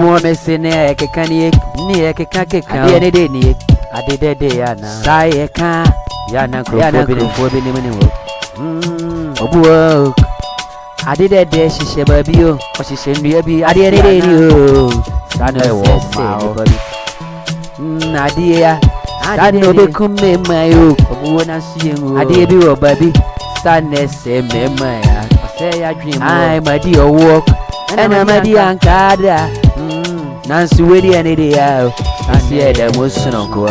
Obu me se ne ekekani ni ekekake ade ne de ni ade de ya na sai eka ya na krofo bi ni mani wo obu ade de hihye ba bi o ohihye ndua bi ade ne de ni o sanu e wo ma o ade ya sanu be kumme mayo obu na sie ngo ade bi wo ba bi sanu se me ma ya se ya dream ai madi owo ana madi ankada nansi wedi ane de ya asi da mosuno ko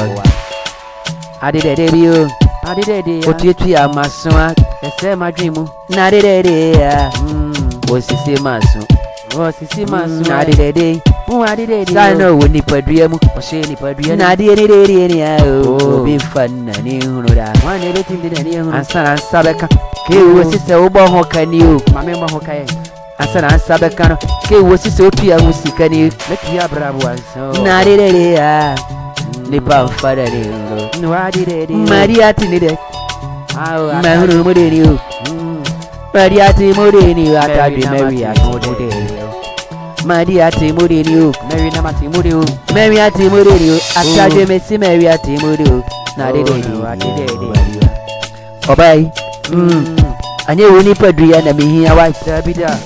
ade de bi o ade de otuetu ya maswa ese madwimu na de ya osisi maso ade de sano woni padua mu ohye ni padua na ade de ni ya o bi fanna ni hunu da wane be tindi na ni hunu ansana sabeka ke osisi obo ho kani o mame mo ho kai asana sabeka no ke osisi otua musika ni metia bravo anso na de ya ni pa fada ni no ade de maria tinide ma hunu mo de ni o maria ti mo de ni atadwe maria mo de ni maria ti mo de ni o mary na mati mo de o maria ti mo de ni o atadwe mesi maria ti mo de o na de obai anye woni padua na mehia wa sabida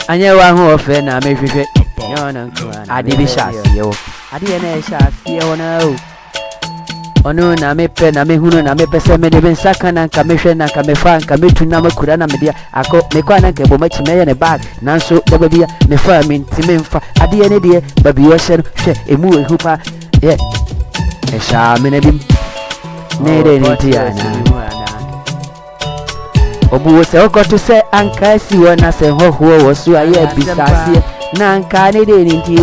anye wa ho ofe na mehwehwe yana nkwana ade bi hyase wo ade na hyase wo na o ono na mepe na mehunu na mepese me de bensaka na nka mehwe na nka mefa nka metu na makura na media akọ mekwa na nka bo machi meye ne bag nanso da babia mefa mentime mfa ade ne de babi wo hye no hwe emu ehupa ye esha me na bim ne de ni ti ana obu se okoto se anka si wona se hoho wo so aye bisase na anka ne de ni ti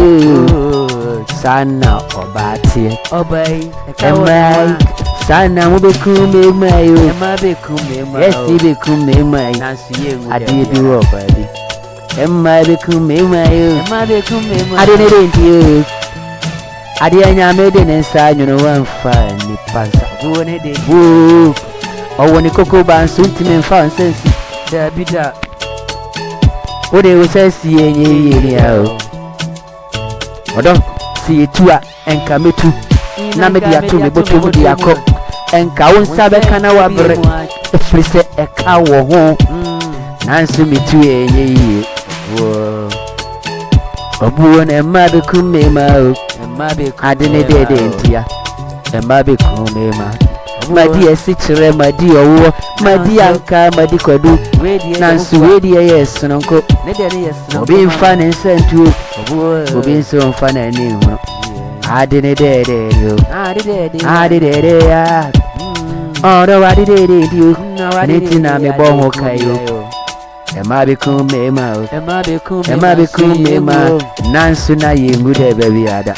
sana obati obai emai sana mo be kume mai o ema be kume mai yes be kume mai nansiye mu ade bi wo obai ema be kume mai o ema be kume mai ade ne de ti ade anya me de nsa nyuno wanfa ni pansa wo ne de wo owoni koko ban suntime mfa nsensi da bida ode wo sensi enye yeri a o odo si tua enka metu na media to me boto mu dia ko enka won sabe kana wa bre efrise eka wo ho nansu metu enye yi wo obu na ma be kume ma o ma be adene de ntia ma be kume ma madi esichire madi owo madi anka madi kwadu nansu wedi yes nonko ne de ne yes no obi mfa ne nsentu obi nso mfa na ni hu ade ne de yo ade de ya oro ade de yo ne ti na me bo ho kai yo ema be kume ma nansu na yemu de baby ada